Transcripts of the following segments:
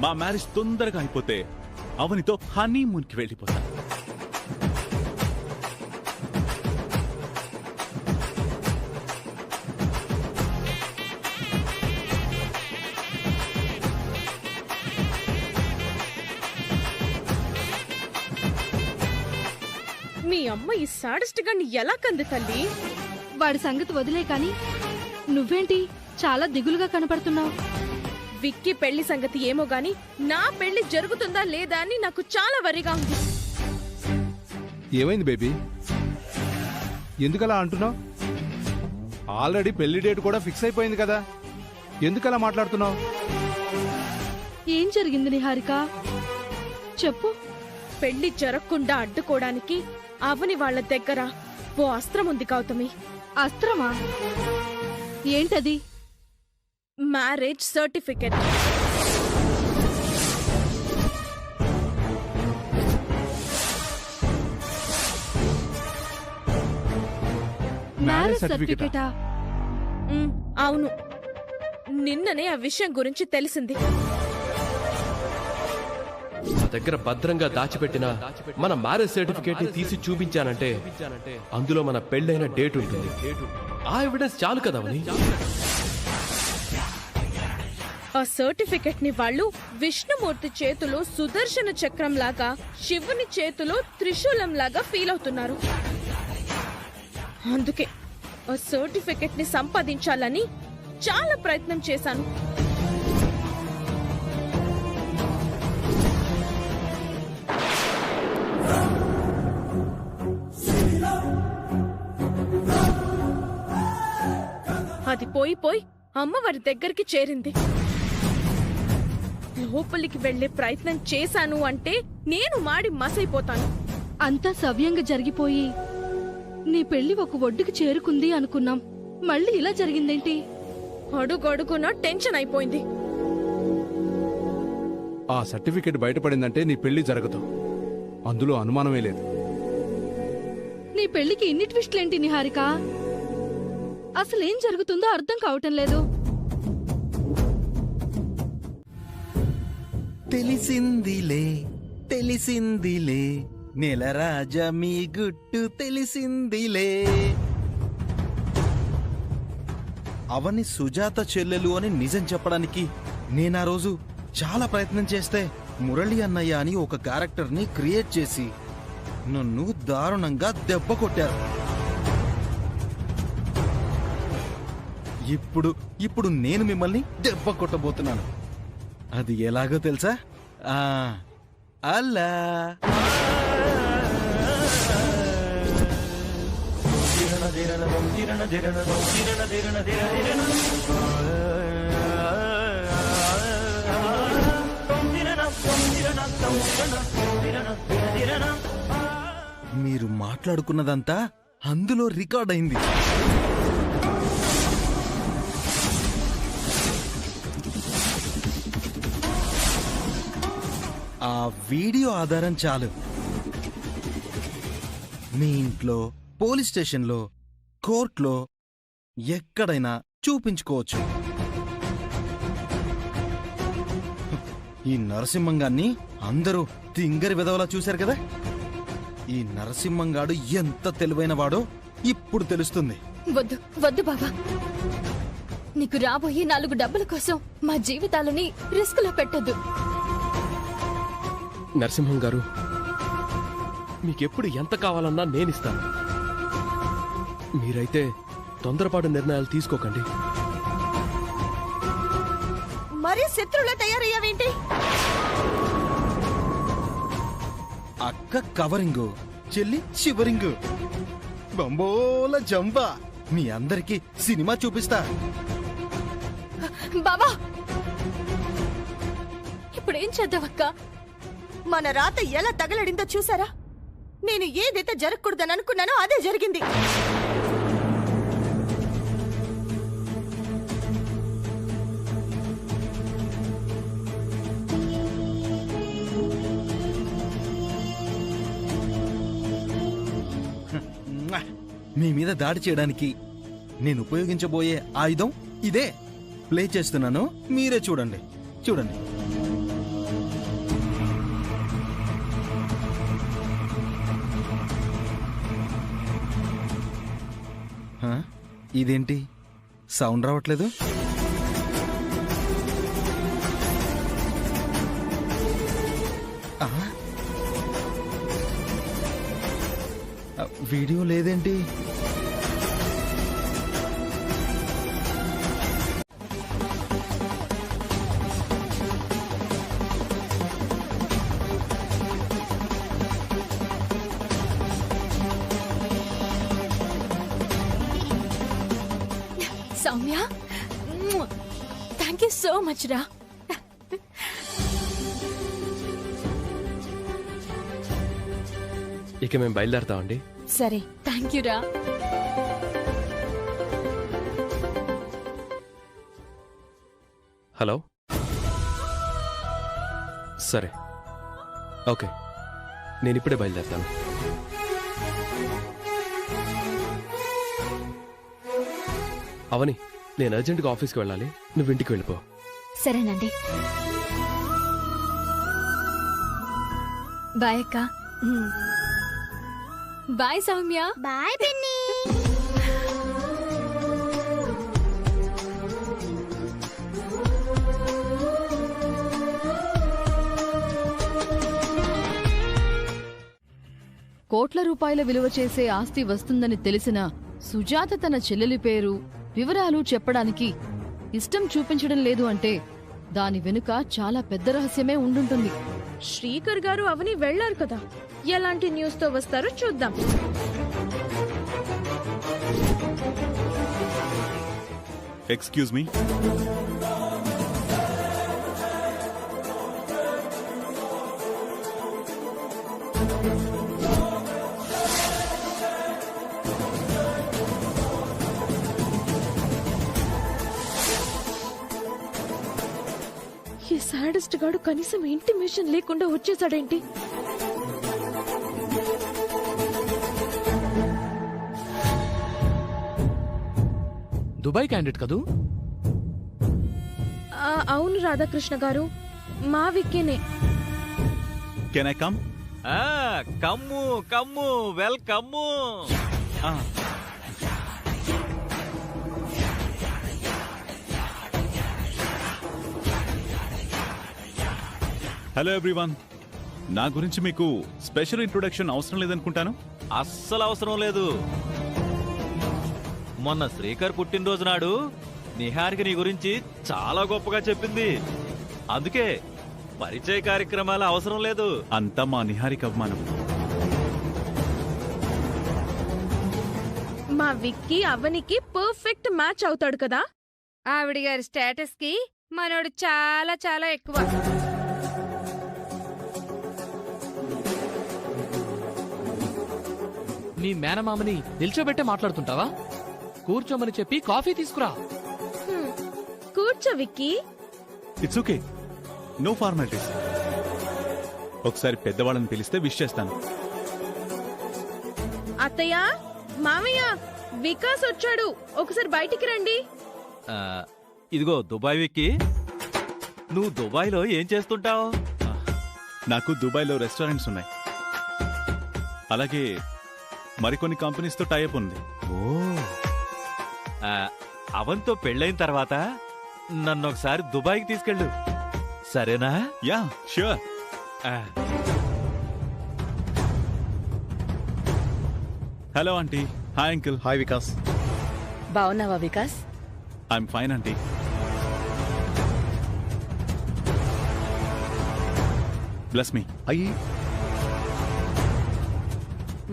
మా మ్యారేజ్ తొందరగా అయిపోతే అవనితో హనీమూన్కి వెళ్ళిపోతాను. మీ అమ్మ ఈ సాడిస్ట్ గాన్ని ఎలా కంది తల్లి? వాడి సంగతి వదిలే కాని నువ్వేంటి చాలా దిగులుగా కనపడుతున్నావు? విక్కీ పెళ్లి సంగతి ఏమో గాని నా పెళ్లి జరుగుతుందా లేదా అని నాకు చాలా వరిగా ఉంది. ఏమైంది బేబీ? ఎందుకలా అంటున్నావు? ఆల్రెడీ పెళ్లి డేట్ కూడా ఫిక్స్ అయిపోయింది కదా, ఎందుకలా మాట్లాడుతున్నావు? ఏం జరిగింది నిహారిక? చెప్పు. పెళ్లి జరగకుండా అడ్డుకోవడానికి అవని వాళ్ళ దగ్గర ఓ అస్త్రం ఉంది గౌతమి. అస్త్రమా? ఏంటది? Marriage certificate. మ్యారేజ్ సర్టిఫికెటా? అవును, నిన్ననే ఆ విషయం గురించి తెలిసింది. నా దగ్గర భద్రంగా దాచిపెట్టిన మన మ్యారేజ్ సర్టిఫికేట్ ని తీసి చూపించానంటే అందులో మన పెళ్ళైన డేట్ ఉంటుంది. ఆ ఎవిడెన్స్ చాలు కదా. ఆ సర్టిఫికెట్ ని వాళ్ళు విష్ణుమూర్తి చేతిలో సుదర్శన చక్రం లాగా, శివుని చేతిలో త్రిశూలం లాగా ఫీల్ అవుతున్నారు. అందుకే ఆ సర్టిఫికెట్ ని సంపాదించాలని చాలా ప్రయత్నం చేశాను. అది పోయి అమ్మవారి దగ్గరికి చేరింది. లోపలికి వెళ్లే ప్రయత్నం చేశాను అంటే నేను మాడి మసైపోతాను. అంతా సవ్యంగా జరిగిపోయి నీ పెళ్లి ఒక ఒడ్డుకి చేరుకుంది అనుకున్నాం, మళ్ళీ ఇలా జరిగిందేంటి? అడుగడుగున టెన్షన్ అయిపోయింది. ఆ సర్టిఫికెట్ బయటపడిందంటే నీ పెళ్లి జరగదు, అందులో అనుమానమే లేదు. నీ పెళ్లికి ఇన్ని ట్విస్ట్లేంటి నిహారిక? అసలేం జరుగుతుందో అర్థం కావటం లేదు. తెలిసిందిలే తెలిసిందిలే నెలరాజ మీ గుట్టు తెలిసిందిలే. అవని సుజాత చెల్లెలు అని నిజం చెప్పడానికి నేనా రోజు చాలా ప్రయత్నం చేస్తే మురళి అన్నయ్య అని ఒక క్యారెక్టర్ ని క్రియేట్ చేసి నన్ను దారుణంగా దెబ్బ కొట్టారు. ఇప్పుడు నేను మిమ్మల్ని దెబ్బ కొట్టబోతున్నాను. అది ఎలాగో తెలుసా? అలా మీరు మాట్లాడుకున్నదంతా అందులో రికార్డ్ అయింది. ఆ వీడియో ఆధారం చాలు మీ ఇంట్లో, పోలీస్ స్టేషన్లో, కోర్టులో ఎక్కడైనా చూపించుకోవచ్చు. ఈ నరసింహంగాన్ని అందరూ తింగరి విధవలా చూశారు కదా. ఈ నరసింహంగాడు ఎంత తెలివైన వాడో ఇప్పుడు తెలుస్తుంది. వద్దు వద్దు బాబా, నీకు రాబోయే 4 డబ్బుల కోసం మా జీవితాలని రిస్క్ లో పెట్టొద్దు. నరసింహం గారు, మీకెప్పుడు ఎంత కావాలన్నా నేనిస్తాను. మీరైతే తొందరపాటు నిర్ణయాలు తీసుకోకండి. మరీ శత్రువులా తయారయ్యావేంటి? అక్క కవరింగు, చెల్లి చివరింగు, బంబోల జంబా. మీ అందరికి సినిమా చూపిస్తా. బాబా, ఇప్పుడేం చేద్దామక్క? మన రాత ఎలా తగలడిందో చూసారా? నేను ఏదైతే జరగకూడదని అనుకున్నానో అదే జరిగింది. మీ మీద దాడి చేయడానికి నేను ఉపయోగించబోయే ఆయుధం ఇదే. ప్లే చేస్తున్నాను, మీరే చూడండి. చూడండి. హ? ఇదేంటి సౌండ్ రావట్లేదు? ఆ? వీడియో లేదేంటి? Soumya, thank you so much రా. ఇక మేము బయలుదేరతామండి. సరే, థ్యాంక్ యూ రా. హలో, సరే, ఓకే, నేను ఇప్పుడే బయలుదేరుతాను. అవని, నేను అర్జెంటుగా ఆఫీస్కి వెళ్ళాలి, నువ్వు ఇంటికి వెళ్ళిపో. సరేనండి. బాయ్ అక్క. బాయ్ సౌమ్య. బాయ్ పిన్ని. కోట్ల రూపాయల విలువ చేసే ఆస్తి వస్తుందని తెలిసిన సుజాత తన చెల్లెలి పేరు, వివరాలు చెప్పడానికి ఇష్టం చూపించడం లేదు అంటే దాని వెనుక చాలా పెద్ద రహస్యమే ఉండుంటుంది. శ్రీకర్ గారు అవని వెళ్లారు కదా, ఎలాంటి న్యూస్ తో వస్తారో చూద్దాం. Excuse me. ఈ సాడెస్ట్ గాడు కనీసం ఇంటిమేషన్ లేకుండా వచ్చేసాడేంటి? దుబాయ్ క్యాండిడేట్ కదూ? అవును రాధాకృష్ణ గారు, మా విక్కీనే. Can I come? కమ్ము కమ్ము, వెల్కమ్ము. Hello everyone. నా గురించి మీకు స్పెషల్ ఇంట్రొడక్షన్ అవసరం లేదనుకుంటాను. అస్సలు అవసరం లేదు. మొన్న శ్రీకర్ పుట్టినరోజు నాడు నిహారిక నీ గురించి చాలా గొప్పగా చెప్పింది. అందుకే పరిచయ కార్యక్రమాల అవసరం లేదు. అంతా మా నిహారిక అవమానం. మా విక్కీ అవనికి పర్ఫెక్ట్ మ్యాచ్ అవుతాడు కదా. ఆవిడ గారి స్టేటస్ కి మనోడు చాలా చాలా ఎక్కువ. నీ మేనమామని నిల్చోబెట్టే మాట్లాడుతుంటావా? కూర్చోమని చెప్పి కాఫీ తీసుకురా. కూర్చో Vicky. It's okay, no formalities. ఒకసారి పెద్దవాళ్ళని పిలిస్తే విష్ చేస్తాను. అత్తయ్య, మామయ్య, వికాస్ వచ్చాడు, ఒకసారి బయటికి రండి. ఇదిగో దుబాయ్ విక్కీ, నువ్వు దుబాయ్లో ఏం చేస్తుంటావు? నాకు దుబాయ్లో రెస్టారెంట్స్ ఉన్నాయి, అలాగే మరికొన్ని కంపెనీస్తో టైఅప్ ఉంది. అవంతో పెళ్ళైన తర్వాత నన్ను ఒకసారి దుబాయ్కి తీసుకెళ్ళు, సరేనా? Yeah, sure. Hello aunty. Hi uncle. Hi Vikas. బావున్నావా Vikas? I'm fine aunty. Bless me. అయ్యి,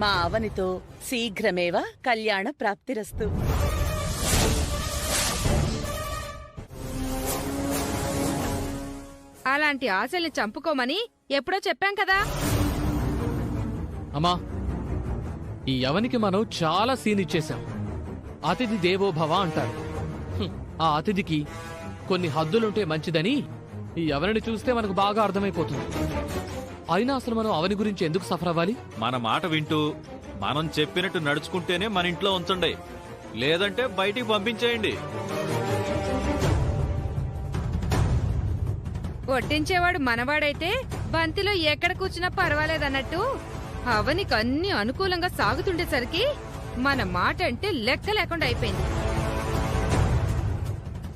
మా అవనితో శీఘ్రమేవ కళ్యాణ ప్రాప్తిరస్తు. అలాంటి ఆశల్ని చంపుకోమని ఎప్పుడో చెప్పాం కదా. అమ్మా, ఈ యవనికి మనం చాలా సీన్ ఇచ్చేశాం. అతిథి దేవో భవ అంటారు. ఆ అతిథికి కొన్ని హద్దులుంటే మంచిదని ఈ యవనిని చూస్తే మనకు బాగా అర్థమైపోతుంది. అయినా అసలు మనం అవని గురించి ఎందుకు సఫర్ అవ్వాలి? మన మాట వింటూ మనం చెప్పినట్టు నడుచుకుంటేనే మన ఇంట్లో ఉంచండి, లేదంటే బయటికి పంపించేయండి. వడ్డించేవాడు మనవాడైతే బంతిలో ఎక్కడ కూర్చున్నా పర్వాలేదన్నట్టు అవనికి అన్ని అనుకూలంగా సాగుతుండేసరికి మన మాట అంటే లెక్క లేకుండా అయిపోయింది.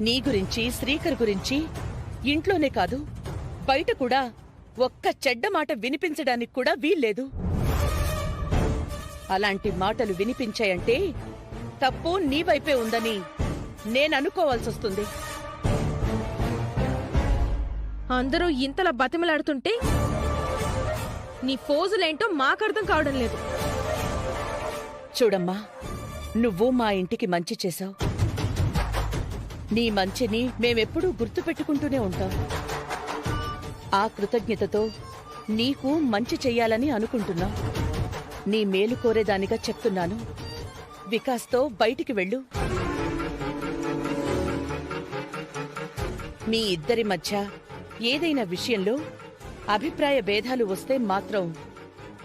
నీ గురించి శ్రీకర్ గురించి ఇంట్లోనే కాదు బయట కూడా ఒక్క చెడ్డ మాట వినిపించడానికి కూడా వీల్లేదు. అలాంటి మాటలు వినిపించాయంటే తప్పు నీ వైపే ఉందని నేననుకోవాల్సొస్తుంది. అందరూ ఇంతలా బతిమలాడుతుంటే నీ ఫోజులేంటో మాకర్థం కావడం లేదు. చూడమ్మా, నువ్వు మా ఇంటికి మంచి చేశావు. నీ మంచిని మేమెప్పుడూ గుర్తుపెట్టుకుంటూనే ఉంటాం. ఆ కృతజ్ఞతతో నీకు మంచి చెయ్యాలని అనుకుంటున్నా. నీ మేలు కోరేదానిగా చెప్తున్నాను. వికాస్తో బయటికి వెళ్ళు. మీ ఇద్దరి మధ్య ఏదైనా విషయంలో అభిప్రాయ భేదాలు వస్తే మాత్రం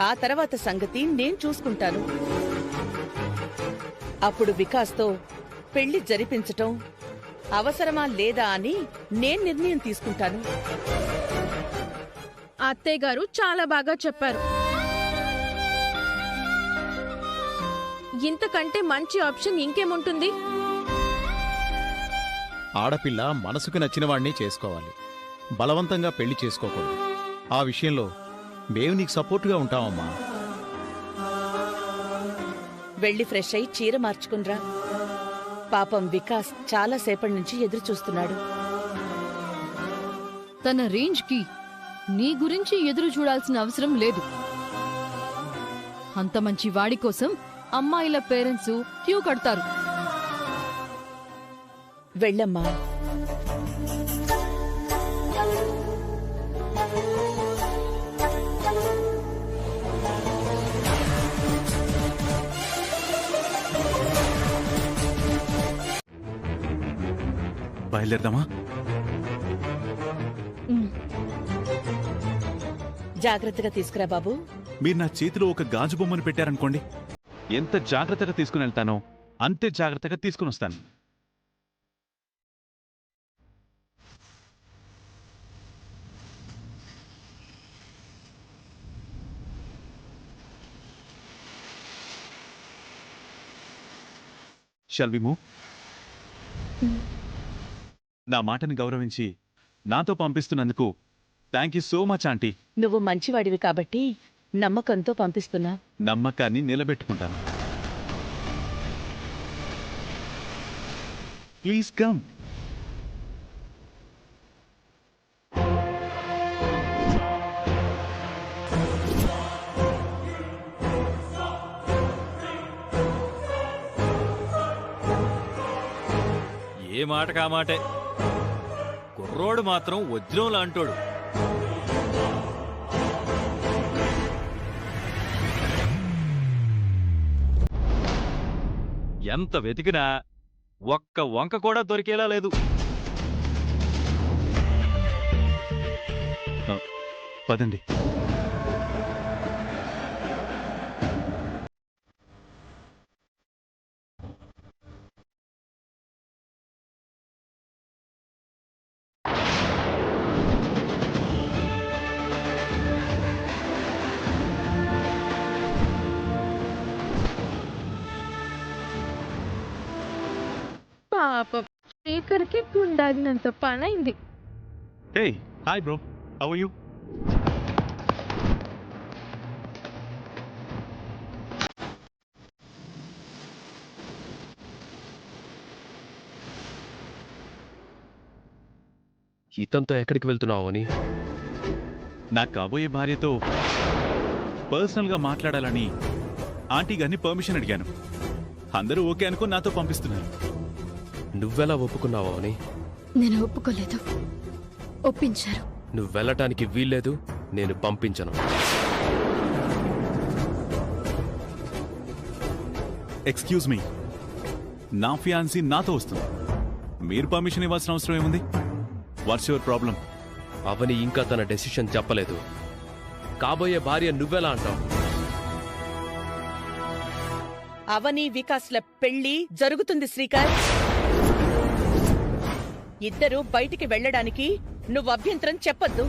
ఆ తర్వాత సంగతి నేను చూసుకుంటాను. అప్పుడు వికాస్తో పెళ్లి జరిపించటం అవసరమా లేదా అని నేను నిర్ణయం తీసుకుంటాను. అత్తయ్య గారు చాలా బాగా చెప్పారు. ఇంతకంటే మంచి ఆప్షన్ ఇంకేముంటుంది? ఆడపిల్ల మనసుకు నచ్చిన వాణ్ణి చేసుకోవాలి, బలవంతంగా పెళ్లి చేసుకోకూడదు. ఆ విషయంలో మేము నీకు సపోర్టుగా ఉంటామమ్మా. వెళ్ళి ఫ్రెష్ అయి చీర మార్చుకునిరా. పాపం వికాస్ చాలా సేపటి నుంచి ఎదురు చూస్తున్నాడు. తన రేంజ్కి నీ గురించి ఎదురు చూడాల్సిన అవసరం లేదు. అంత మంచి వాడి కోసం అమ్మాయిల పేరెంట్స్ క్యూ కడతారు. వెళ్ళమ్మా. బయలుదేరదామా? జాగ్రత్తగా తీసుకురా బాబు. మీరు నా చేతిలో ఒక గాజు బొమ్మను పెట్టారనుకోండి, ఎంత జాగ్రత్తగా తీసుకుని వెళ్తానో అంతే జాగ్రత్తగా తీసుకుని వస్తాను. Shall we move? నా మాటని గౌరవించి నాతో పంపిస్తున్నందుకు thank you so much aunty. నువ్వు మంచివాడివి కాబట్టి నమ్మకంతో పంపిస్తున్నా. నమ్మకాన్ని నిలబెట్టుకుంటాను. Please come. ఏ మాట కామాటే, కుర్రోడు మాత్రం వజ్రం లాంటోడు. ఎంత వెతికినా ఒక్క వంక కూడా దొరికేలా లేదు. పదండి. పాపం శ్రీకర్కి గుండాగినంత పనైంది. Hey hi bro, how are you? ఇతంతో ఎక్కడికి వెళ్తున్నావు అని? నా కాబోయే భార్యతో పర్సనల్గా మాట్లాడాలని ఆంటీ గారిని పర్మిషన్ అడిగాను. అందరూ ఓకే అనుకో నాతో పంపిస్తున్నారు. నువ్వెలా ఒప్పుకున్నావా అని? నేను ఒప్పుకోలేదు, ఒప్పించారు. నువ్వు వెళ్ళటానికి వీల్లేదు, నేను పంపించను. ఎక్స్క్యూజ్ మీ, నా ఫియాన్సీ నాతో వస్తుంది, మీరు పర్మిషన్ ఇవ్వాల్సిన అవసరం ఏముంది? What's your problem? అవని ఇంకా తన డెసిషన్ చెప్పలేదు. కాబోయే భార్య నువ్వెలా అంటావు? అవని వికాస్ల పెళ్లి జరుగుతుంది శ్రీకర్. ఇద్దరూ బయటికి వెళ్ళడానికి నువ్వు అభ్యంతరం చెప్పొద్దు.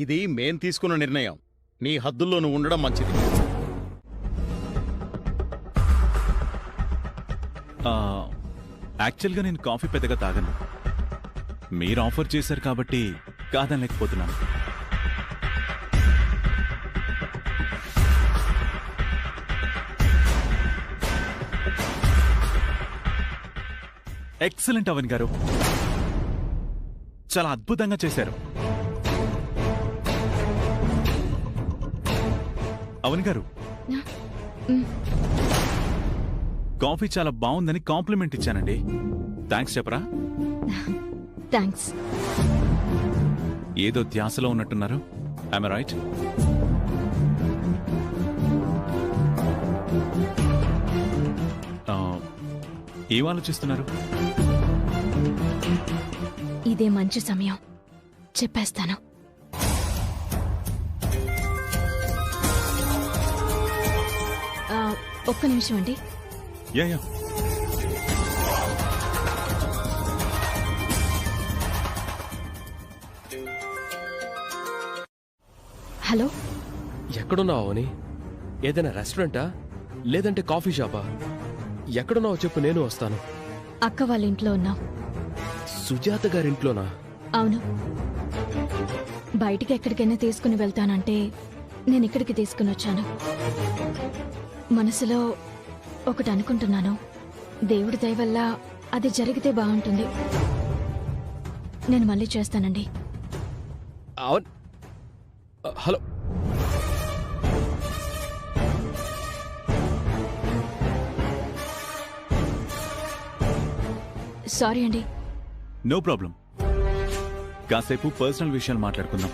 ఇది మేం తీసుకున్న నిర్ణయం. నీ హద్దుల్లో నువ్వు ఉండడం మంచిది. యాక్చువల్గా నేను కాఫీ పెద్దగా తాగను. మీరు ఆఫర్ చేశారు కాబట్టి కాదనలేకపోతున్నాను. ఎక్సలెంట్ అవన్ గారు, చాలా అద్భుతంగా చేశారు. అవన్ గారు, కాఫీ చాలా బాగుందని కాంప్లిమెంట్ ఇచ్చానండి. థ్యాంక్స్ చెప్పరా? థ్యాంక్స్. ఏదో ధ్యాసలో ఉన్నట్టున్నారు. I'm right? ఏం ఆలోచిస్తున్నారు? ఇదే మంచి సమయం, చెప్పేస్తాను. ఒక్క నిమిషం అండి. యా. హలో, ఎక్కడున్నావు అవని? ఏదైనా రెస్టారెంటా లేదంటే కాఫీ షాపా? ఎక్కడున్నావు చెప్పు, నేను వస్తాను. అక్క వాళ్ళ ఇంట్లో ఉన్నావు. సుజాత గారింట్లోనా? అవును. బయటికి ఎక్కడికైనా తీసుకుని వెళ్తానంటే నేను ఇక్కడికి తీసుకుని వచ్చాను. మనసులో ఒకటి అనుకుంటున్నాను. దేవుడి దయ వల్ల అది జరిగితే బాగుంటుంది. నేను మళ్ళీ చేస్తానండి. అవును. హలో. సారీ అండి. No problem. కాసేపు పర్సనల్ విషయాలు మాట్లాడుకుందాం.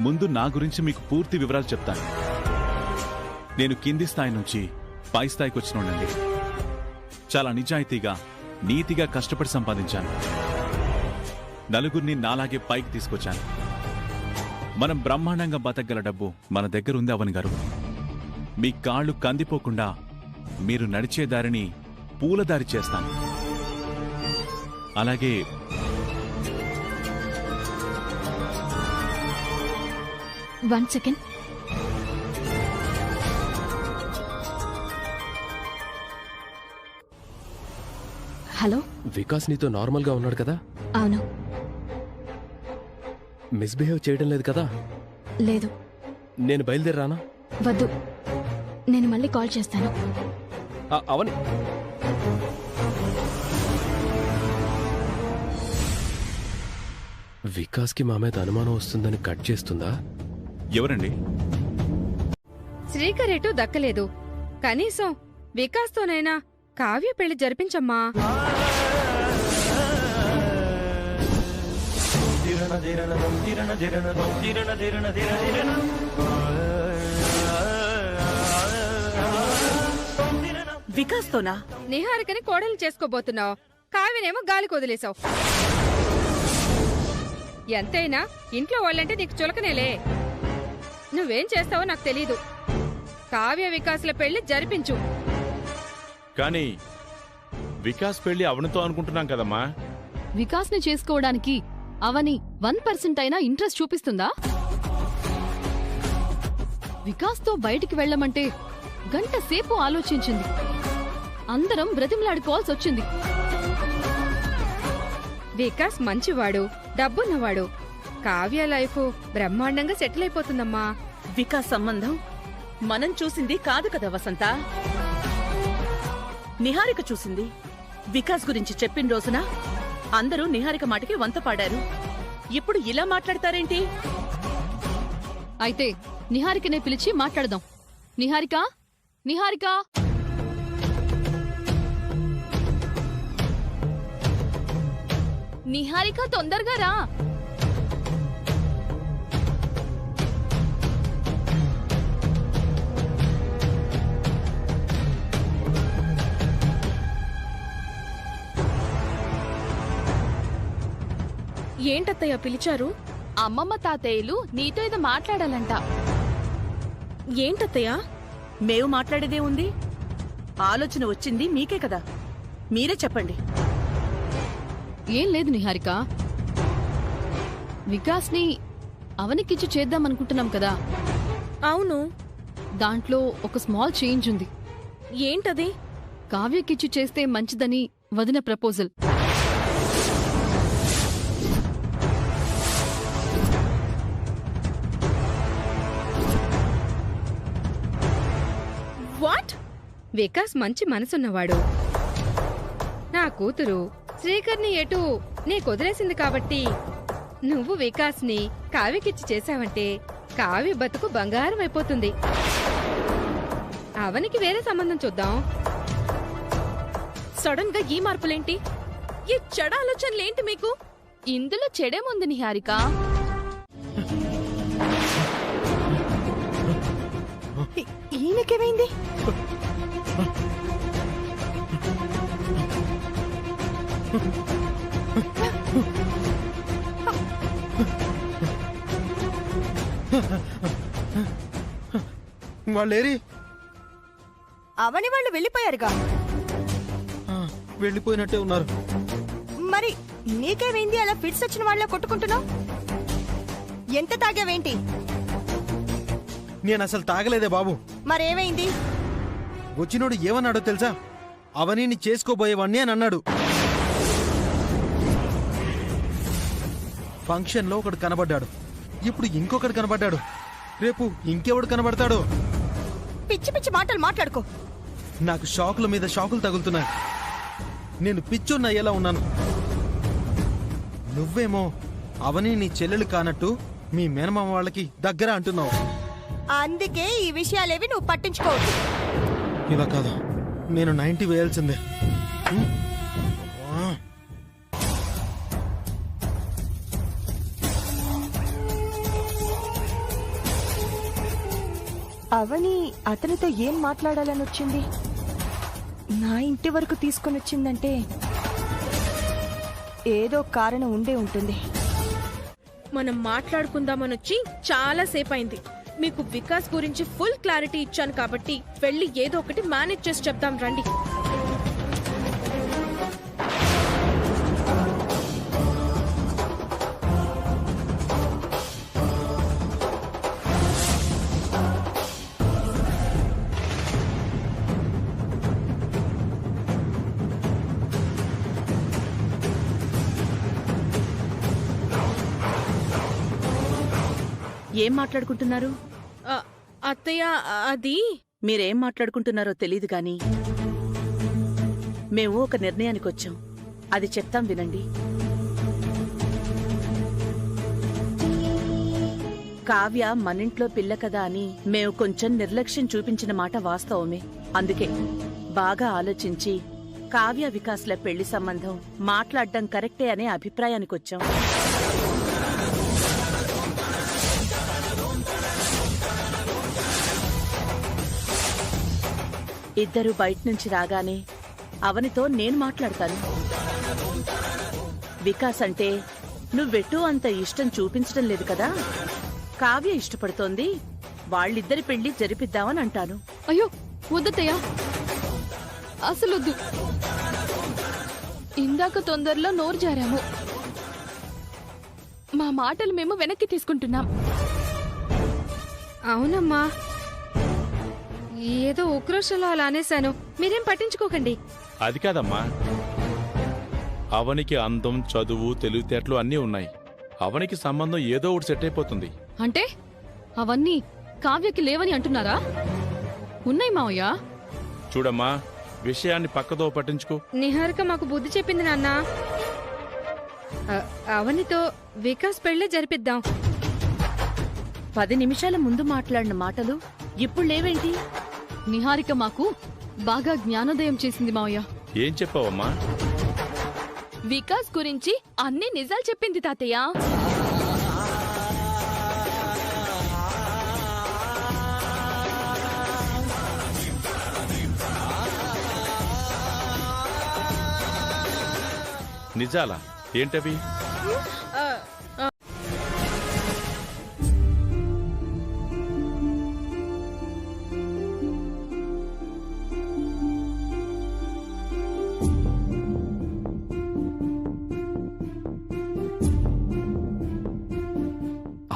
ముందు నా గురించి మీకు పూర్తి వివరాలు చెప్తాను. నేను కింది స్థాయి నుంచి పై స్థాయికి వచ్చినోడండి. చాలా నిజాయితీగా, నీతిగా కష్టపడి సంపాదించాను. నలుగురిని నాలాగే పైకి తీసుకొచ్చాను. మనం బ్రహ్మాండంగా బతకగల డబ్బు మన దగ్గర ఉంది అవన్ గారు. మీ కాళ్ళు కందిపోకుండా మీరు నడిచే దారిని పూలదారి చేస్తాను. అలాగే వన్ సెకండ్. హలో. వికాస్ నీతో నార్మల్ గా ఉన్నాడు కదా? అవును. మిస్బిహేవ్ చేయడం లేదు కదా? లేదు. నేను బయలుదేరానా? వద్దు, నేను మళ్ళీ కాల్ చేస్తాను. అవని, వికాస్కి మా మీద అనుమానం వస్తుందని కట్ చేస్తుందా? ఎవరండి? శ్రీకర్ ఎటు దక్కలేదు. కనీసం వికాస్తోనైనా కావ్య పెళ్లి జరిపించమ్మా. వికాస్తోనా? నిహారికని కోడలు చేసుకోబోతున్నావు, కావ్యనేమో గాలికి వదిలేశావు. ఎంతైనా ఇంట్లో వాళ్ళంటే నీకు చులకనేలే. నువ్వేం చేస్తావో నాకు తెలీదు. కావ్య వికాసుల పెళ్లి జరిపించు. కానీ వికాస్ పెళ్లి అవనితో అనుకుంటున్నాం కదమ్మా. వికాస్ని చేసుకోవడానికి అవని 1% అయినా ఇంట్రెస్ట్ చూపిస్తుందా? వికాస్తో బయటికి వెళ్లమంటే గంట సేపు ఆలోచించింది. అందరం బ్రతిమలాడుకోవాల్సి వచ్చింది. వికాస్ మంచివాడు, డబ్బున్నవాడు. కావ్య లైఫ్ బ్రహ్మాండంగా సెటిల్ అయిపోతుందమ్మా. వికాస్ సంబంధం మనం చూసింది కాదు కదా వసంత. నిహారిక చూసింది. వికాస్ గురించి చెప్పిన రోజున అందరూ నిహారిక మాటకి వంత పాడారు. ఇప్పుడు ఇలా మాట్లాడతారేంటి? అయితే నిహారికనే పిలిచి మాట్లాడదాం. నిహారిక, నిహారిక. నిహారిక, తొందరగా రా. ఏంటత్తయ్య పిలిచారు? అమ్మమ్మ తాతయ్యలు నీతో ఏదో మాట్లాడాలంట. ఏంటత్తయ్య? మేము మాట్లాడేదే ఉంది. ఆలోచన వచ్చింది మీకే కదా, మీరే చెప్పండి. ఏం లేదు నిహారిక, వికాస్ని అవనికిచ్చి చేద్దామనుకుంటున్నాం కదా. అవును. దాంట్లో ఒక స్మాల్ చేంజ్ ఉంది. ఏంటది? కావ్యకిచ్చి చేస్తే మంచిదని వదిన ప్రపోజల్. వాట్? వికాస్ మంచి మనసున్నవాడు. నా కూతురు శ్రీకర్ని ఎటు నీకు వదిలేసింది కాబట్టి నువ్వు వికాస్ని కావ్యకిచ్చి చేశావంటే కావ్య బతుకు బంగారం అయిపోతుంది. అవనికి వేరే సంబంధం చూద్దాం. సడన్ గా ఈ మార్పులేంటి? ఈ చెడ ఆలోచనలేంటి మీకు? ఇందులో చెడేముంది నిహారిక? ఈయనకేమైంది? వాళ్ళేరి? అవని వాళ్ళు వెళ్ళిపోయారుగా. వెళ్ళిపోయినట్టే ఉన్నారు. మరి నీకేమైంది అలా ఫిట్స్ వచ్చిన వాళ్ళ కొట్టుకుంటున్నావు? ఎంత తాగావేంటి? నేను అసలు తాగలేదే బాబు. మరేమైంది? వచ్చినోడు ఏమన్నాడో తెలుసా? అవనీని చేసుకోబోయేవాణ్ణి అని అన్నాడు. ఫంక్షన్లో ఒకడు కనబడ్డాడు, ఇప్పుడు ఇంకొకడు కనబడ్డాడు, రేపు ఇంకెవడు కనబడతాడు? పిచ్చి పిచ్చి మాటలు మాట్లాడుకో. నాకు షాకుల మీద షాకులు తగులుతున్నాయి. నేను పిచ్చున్నయ్యేలా ఉన్నాను. నువ్వేమో అవని నీ చెల్లెలు కానట్టు మీ మేనమామ వాళ్ళకి దగ్గర అంటున్నావు. అందుకే ఈ విషయాలేవి నువ్వు పట్టించుకోవద్దు. ఇలా కాదు, నేను 90 వేయాల్సిందే. అవని అతనితో ఏం మాట్లాడాలని వచ్చింది? నా ఇంటి వరకు తీసుకొని వచ్చిందంటే ఏదో కారణం ఉండే ఉంటుంది. మనం మాట్లాడుకుందామనొచ్చి చాలా సేపు అయింది. మీకు వికాస్ గురించి ఫుల్ క్లారిటీ ఇచ్చాను కాబట్టి వెళ్ళి ఏదో ఒకటి మేనేజ్ చేసి చెప్దాం రండి. ఏం మాట్లాడుకుంటున్నారు? అత్తయ్య, అది మీరేం మాట్లాడుకుంటున్నారో తెలీదు గాని మేము ఒక నిర్ణయానికి వచ్చాం. అది చెప్తాం వినండి. కావ్య మనింట్లో పిల్ల కదా అని మేము కొంచెం నిర్లక్ష్యం చూపించిన మాట వాస్తవమే. అందుకే బాగా ఆలోచించి కావ్య వికాస్ల పెళ్లి సంబంధం మాట్లాడడం కరెక్టే అనే అభిప్రాయానికొచ్చాం. ఇద్దరు బయట నుంచి రాగానే అవనితో నేను మాట్లాడతాను. వికాస్ అంటే నువ్వెటూ అంత ఇష్టం చూపించడం లేదు కదా, కావ్య ఇష్టపడుతోంది, వాళ్ళిద్దరి పెళ్లి జరిపిద్దామని అంటాను. అయ్యో వద్దయ్యా, అసలొద్దు. ఇందాక తొందరలో నోరు జారాము. మా మాటలు మేము వెనక్కి తీసుకుంటున్నాం. అవునమ్మా, ఏదో ఉక్రోషంలో అలా అనేశాను, మీరేం పట్టించుకోకండి. అది కాదమ్మా, అవనికి అందం, చదువు, తెలివితేటలు అన్నీ ఉన్నాయి. అవనికి సంబంధం ఏదో ఒకటి సెట్ అయిపోతుంది. అంటే అవన్నీ కావ్యకి లేవని అంటున్నారా? ఉన్నాయి మావయ్య. చూడమ్మా, విషయాన్ని పక్కదో పట్టించుకో. నిహారిక మాకు బుద్ధి చెప్పింది నాన్న. అవనితో వికాస్ పెళ్లి జరిపిద్దాం. 10 నిమిషాల ముందు మాట్లాడిన మాటలు ఇప్పుడు లేవేంటి? నిహారిక మాకు బాగా జ్ఞానోదయం చేసింది మావయ్య. ఏం చెప్పావమ్మా? వికాస్ గురించి అన్ని నిజాలు చెప్పింది తాతయ్య. నిజాలా? ఏంటవి?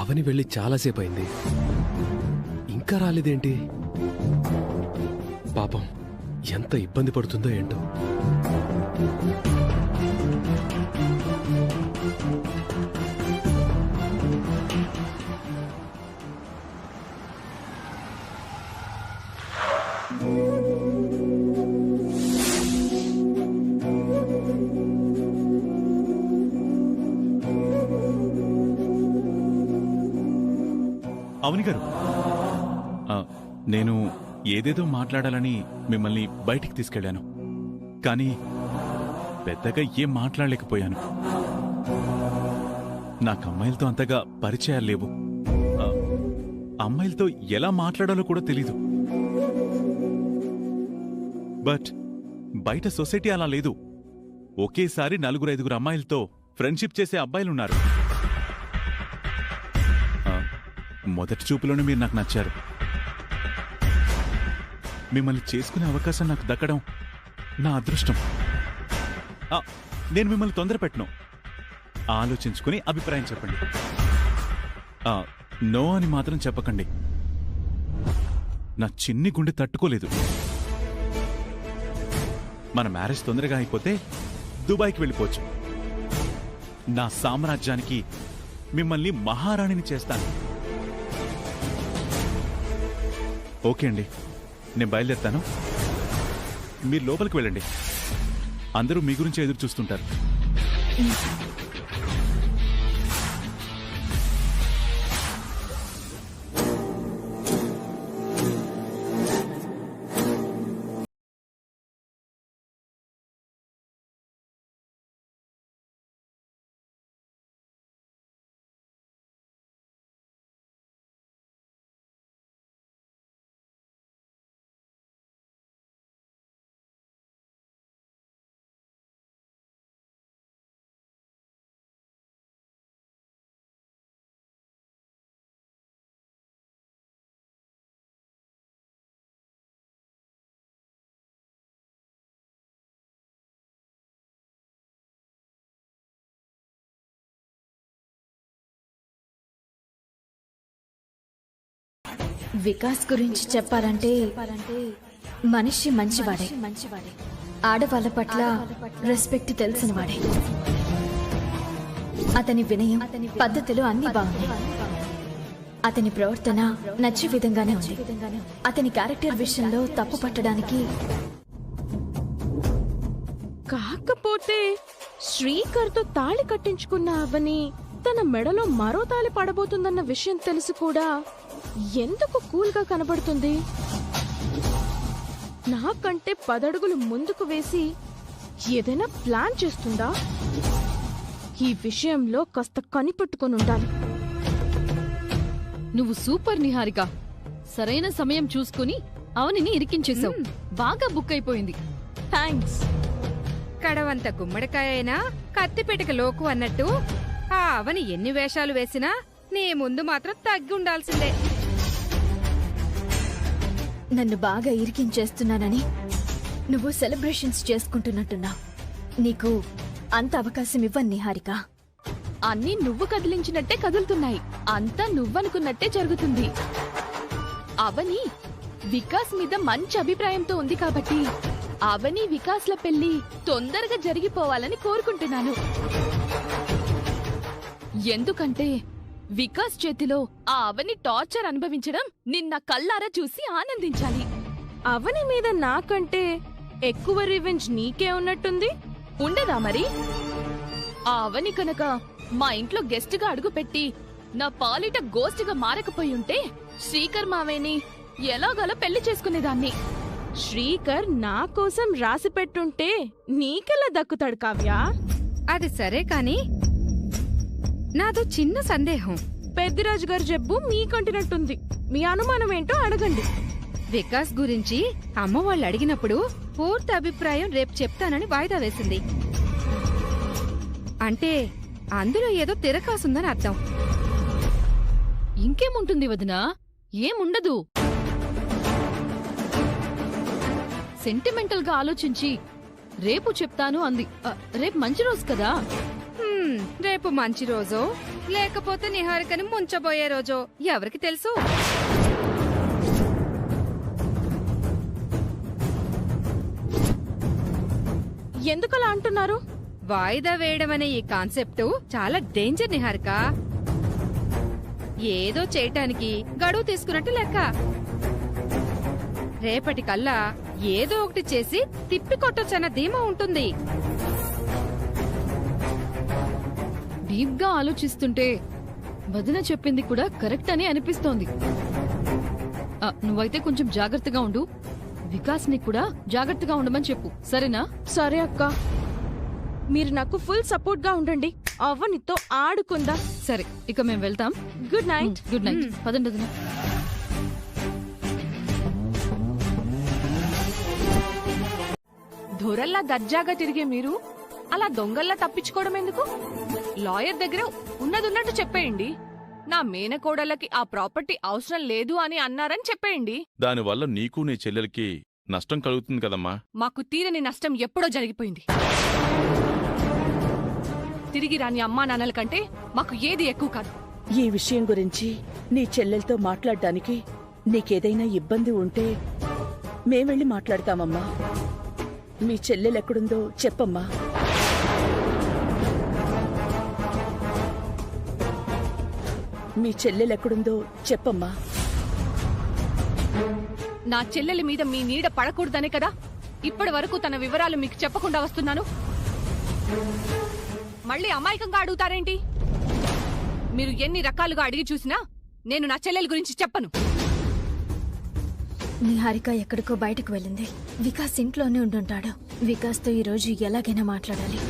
అవని వెళ్ళి చాలాసేపు అయింది, ఇంకా రాలేదేంటి? పాపం ఎంత ఇబ్బంది పడుతుందో ఏంటో. అవని గారు, నేను ఏదేదో మాట్లాడాలని మిమ్మల్ని బయటికి తీసుకెళ్లాను, కానీ పెద్దగా ఏం మాట్లాడలేకపోయాను. నాకు అమ్మాయిలతో అంతగా పరిచయాలు లేవు. అమ్మాయిలతో ఎలా మాట్లాడాలో కూడా తెలీదు. బట్ బయట సొసైటీ అలా లేదు. ఒకేసారి 4-5 అమ్మాయిలతో ఫ్రెండ్షిప్ చేసే అబ్బాయిలున్నారు. మొదటి చూపులోనే మీరు నాకు నచ్చారు. మిమ్మల్ని చేసుకునే అవకాశం నాకు దక్కడం నా అదృష్టం. నేను మిమ్మల్ని తొందర పెట్టను. ఆలోచించుకుని అభిప్రాయం చెప్పండి. నో అని మాత్రం చెప్పకండి. నా చిన్ని గుండె తట్టుకోలేదు. మన మ్యారేజ్ తొందరగా అయిపోతే దుబాయ్కి వెళ్ళిపోవచ్చు. నా సామ్రాజ్యానికి మిమ్మల్ని మహారాణిని చేస్తాను. ఓకే అండి, నేను బయలుదేరుతాను. మీరు లోపలికి వెళ్ళండి. అందరూ మీ గురించి ఎదురు చూస్తుంటారు. వికాస్ గురించి చెప్పాలంటే మనిషి మంచివాడే, ఆడవాళ్ళ పట్ల రెస్పెక్ట్ తెలిసినవాడే. అతని వినయం, పద్ధతులు అన్ని బాగున్నాయి. అతని ప్రవర్తన నచ్చే విధంగానే ఉంది. అతని క్యారెక్టర్ విషయంలో తప్పు పట్టడానికి. కాకపోతే శ్రీకర్తో తాళి కట్టించుకున్న అవని తన మెడలో మరో తాళి పడబోతుందన్న విషయం తెలిసి కూడా ఎందుకు కూల్గా కనబడుతుంది? నాకంటే 10 అడుగులు ముందుకు వేసి ఏదైనా ప్లాన్ చేస్తుందా? ఈ విషయంలో కాస్త కనిపెట్టుకుని ఉండాలి. నువ్వు సూపర్ నిహారిక. సరైన సమయం చూసుకుని అవనిని ఇరికించేశావు. బాగా బుక్ అయిపోయింది. థ్యాంక్స్. కడవంత గుమ్మడికాయ అయినా కత్తిపెట్టక లోకు అన్నట్టు ఆ అవని ఎన్ని వేషాలు వేసినా నీ ముందు మాత్రం తగ్గి ఉండాల్సిందే. నన్ను బాగా ఇరికించేస్తున్నానని నువ్వు సెలబ్రేషన్స్ చేసుకుంటున్నట్టున్నావు. నీకు అంత అవకాశం ఇవ్వను నిహారిక. అన్నీ నువ్వు కదిలించినట్టే కదులుతున్నాయి. అంతా నువ్వనుకున్నట్టే జరుగుతుంది. అవని వికాస్ మీద మంచి అభిప్రాయంతో ఉంది కాబట్టి అవని వికాస్ల పెళ్లి తొందరగా జరిగిపోవాలని కోరుకుంటున్నాను. ఎందుకంటే వికాస్ చేతిలో ఆ అవని టార్చర్ అనుభవించడం నిన్న కళ్ళారా చూసి ఆనందించాలి. అవని మీద నాకంటే ఎక్కువ రివెంజ్ నీకే ఉన్నట్టుంది. ఉండదా మరి? ఆ అవని కనుక మా ఇంట్లో గెస్ట్ గా అడుగుపెట్టి నా పాలిట గోస్ట్ గా మారకపోయి ఉంటే శ్రీకర్ మావేని ఎలాగోలా పెళ్లి చేసుకునేదాన్ని. శ్రీకర్ నా కోసం రాసి పెట్టుంటే నీకెలా దక్కుతాడు కావ్యా? అది సరే కాని నాదో చిన్న సందేహం. పెద్దిరాజు గారు జబ్బు మీకంటినట్టుంది. మీ అనుమానం ఏంటో అడగండి. వికాస్ గురించి అమ్మ వాళ్ళు అడిగినప్పుడు పూర్తి అభిప్రాయం రేపు చెప్తానని వాయిదా వేసింది. అంటే అందులో ఏదో తిరకాసుందని అర్థం. ఇంకేముంటుంది వదినా? ఏముండదు. సెంటిమెంటల్ గా ఆలోచించి రేపు చెప్తాను అంది. రేపు మంచి రోజు కదా. రేపు మంచి రోజో లేకపోతే నిహారికని ముంచబోయే రోజో ఎవరికి తెలుసు? ఎందుకలా అంటున్నారు? వాయిదా వేయడం అనే ఈ కాన్సెప్ట్ చాలా డేంజర్ నిహారిక. ఏదో చేయటానికి గడువు తీసుకున్నట్టు లెక్క. రేపటికల్లా ఏదో ఒకటి చేసి తిప్పి కొట్టొచ్చన్న ధీమా ఉంటుంది. డీప్ గా ఆలోచిస్తుంటే వదిన చెప్పింది కూడా కరెక్ట్ అని అనిపిస్తోంది. నువ్వైతే కొంచెం జాగ్రత్తగా ఉండు. వికాస్ ని కూడా జాగ్రత్తగా ఉండమని చెప్పు, సరేనా? సరే అక్క, మీరు నాకు ఫుల్ సపోర్ట్ గా ఉండండి. అవనితో ఆడుకుందా. సరే, ఇక మేము వెళ్తాం. Good night. Good night. పదండి వదిన. దొరల్లా దర్జాగా తిరిగే మీరు అలా దొంగల్లా తప్పించుకోవడం ఎందుకు? లాయర్ దగ్గర ఉన్నదున్నట్టు చెప్పేయండి. నా మేనకోడలకి ఆ ప్రాపర్టీ అవసరం లేదు అని అన్నారని చెప్పేయండి. దానివల్ల నీకు నీ చెల్లెలకి నష్టం కలుగుతుంది కదమ్మా. మాకు తీరని నష్టం ఎప్పుడో జరిగిపోయింది. తిరిగి రాని అమ్మా నాన్నల కంటే మాకు ఏది ఎక్కువ కాదు. ఈ విషయం గురించి నీ చెల్లెలతో మాట్లాడడానికి నీకేదైనా ఇబ్బంది ఉంటే మేమెళ్ళి మాట్లాడతామమ్మా. మీ చెల్లెలెక్కడుందో చెప్పమ్మా. మీ చెల్లెలెక్కడుందో చెప్పమ్మా. నా చెల్లెలి మీద మీ నీడ పడకూడదనే కదా ఇప్పటి వరకు తన వివరాలు మీకు చెప్పకుండా వస్తున్నాను. మళ్ళీ అమాయకంగా అడుగుతారేంటి? మీరు ఎన్ని రకాలుగా అడిగి చూసినా నేను నా చెల్లెల గురించి చెప్పను. నిహారిక ఎక్కడికో బయటకు వెళ్ళింది. వికాస్ ఇంట్లోనే ఉండుంటాడు. వికాస్తో ఈరోజు ఎలాగైనా మాట్లాడాలి.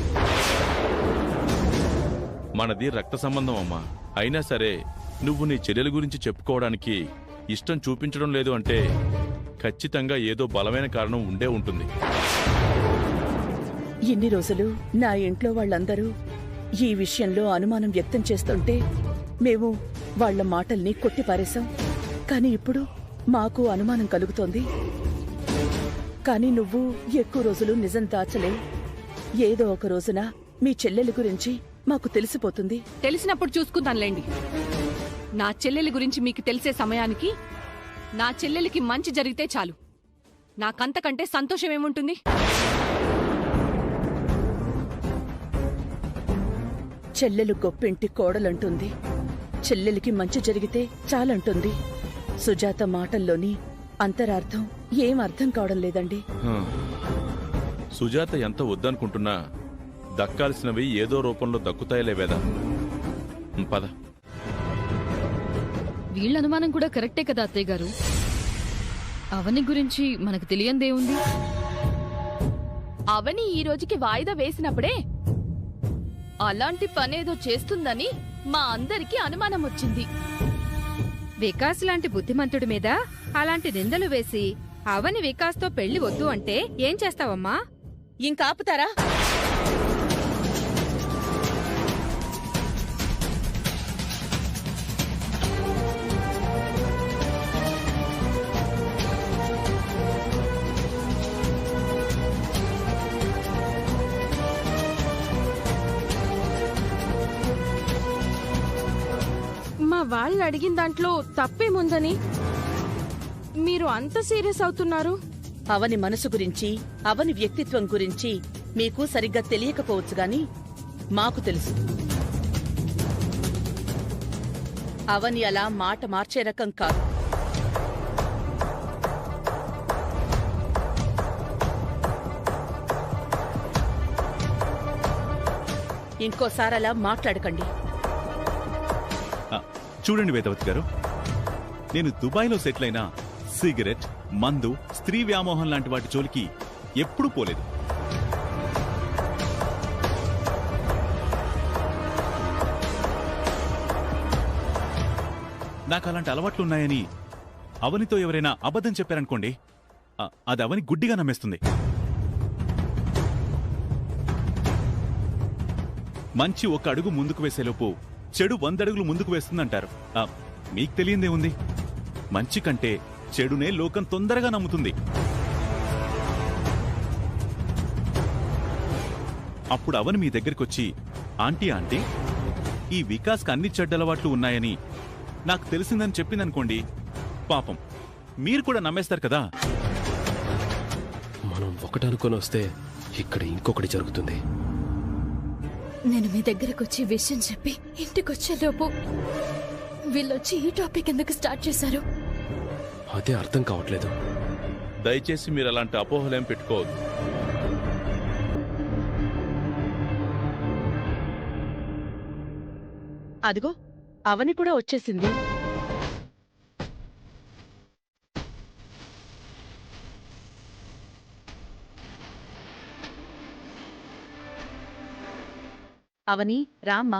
మనది రక్త సంబంధం అమ్మా. అయినా సరే నువ్వు నీ చెల్లెల గురించి చెప్పుకోవడానికి ఇష్టం చూపించడం లేదు అంటే ఖచ్చితంగా ఏదో బలమైన కారణం ఉండే ఉంటుంది. ఇన్ని రోజులు నా ఇంట్లో వాళ్ళందరూ ఈ విషయంలో అనుమానం వ్యక్తం చేస్తుంటే మేము వాళ్ల మాటల్ని కొట్టిపారేశాం. కాని ఇప్పుడు మాకు అనుమానం కలుగుతోంది. కాని నువ్వు ఎక్కువ రోజులు నిజం దాచలేవు. ఏదో ఒక రోజున మీ చెల్లెలి గురించి మాకు తెలిసిపోతుంది. తెలిసినప్పుడు చూసుకుందాంలేండి. నా చెల్లెలి గురించి మీకు తెలిసే సమయానికి నా చెల్లెలికి మంచి జరిగితే చాలు. నాకంతకంటే సంతోషం ఏముంటుంది? చెల్లెలు గొప్పింటి కోడలంటుంది. చెల్లెలికి మంచి జరిగితే చాలంటుంది. సుజాత మాటల్లోని అంతరార్థం ఏం అర్థం కావడం లేదండి. సుజాత ఎంత వద్దనుకుంటున్నా దక్కాల్సినవి ఏదో రూపంలో దక్కుతాయిలే వేదా. పద. వీళ్ళ అనుమానం కూడా కరెక్టే కదా అత్తయ్య గారు. అవని గురించి మనకు తెలియందేముంది? అవని ఈ రోజుకి వాయిదా వేసినప్పుడే అలాంటి పనేదో చేస్తుందని మా అందరికీ అనుమానం వచ్చింది. వికాస్ లాంటి బుద్ధిమంతుడి మీద అలాంటి నిందలు వేసి అవని వికాస్తో పెళ్లి వద్దు అంటే ఏం చేస్తావమ్మా? ఇంకాపుతారా? మా వాళ్ళు అడిగిన దాంట్లో తప్పేముందని మీరు అంత సీరియస్ అవుతున్నారు? అవని మనసు గురించి, అవని వ్యక్తిత్వం గురించి మీకు సరిగ్గా తెలియకపోవచ్చు గాని మాకు తెలుసు. అవని అలా మాట మార్చే రకం కాదు. ఇంకోసారి అలా మాట్లాడకండి. చూడండి వేదవతి గారు, నేను దుబాయ్లో సెటిల్ అయినా సిగరెట్, మందు, స్త్రీ వ్యామోహం లాంటి వాటి జోలికి ఎప్పుడూ పోలేదు. నాకు అలాంటి అలవాట్లున్నాయని అవనితో ఎవరైనా అబద్ధం చెప్పారనుకోండి, అది అవని గుడ్డిగా నమ్మేస్తుంది. మంచి ఒక అడుగు ముందుకు వేసేలోపు చెడు 100 అడుగులు ముందుకు వేస్తుందంటారు. మీకు తెలియందే ఉంది. మంచి కంటే చెడునే లోకం తొందరగా నమ్ముతుంది. అప్పుడు అవని మీ దగ్గరికొచ్చి, ఆంటీ ఆంటీ, ఈ వికాస్కి అన్ని చెడ్డలవాట్లు ఉన్నాయని నాకు తెలిసిందని చెప్పిందనుకోండి, పాపం మీరు కూడా నమ్మేస్తారు కదా. మనం ఒకటనుకొని వస్తే ఇక్కడ ఇంకొకటి జరుగుతుంది. నేను మీ దగ్గరకు వచ్చి విషయం చెప్పి ఇంటికొచ్చేలోపు వీళ్ళొచ్చి ఈ టాపిక్ ఎందుకు స్టార్ట్ చేశారు? అదే అర్థం కావట్లేదు. దయచేసి మీరు అలాంటి అపోహలేం పెట్టుకోవద్దు. అదిగో అవని కూడా వచ్చేసింది. అవని రామ్మా.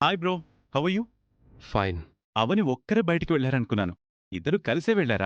Hi bro, how are you? Fine. Avani ఒక్కరే బయటికి వెళ్ళారనుకున్నాను. ఇద్దరు కలిసే వెళ్ళారా?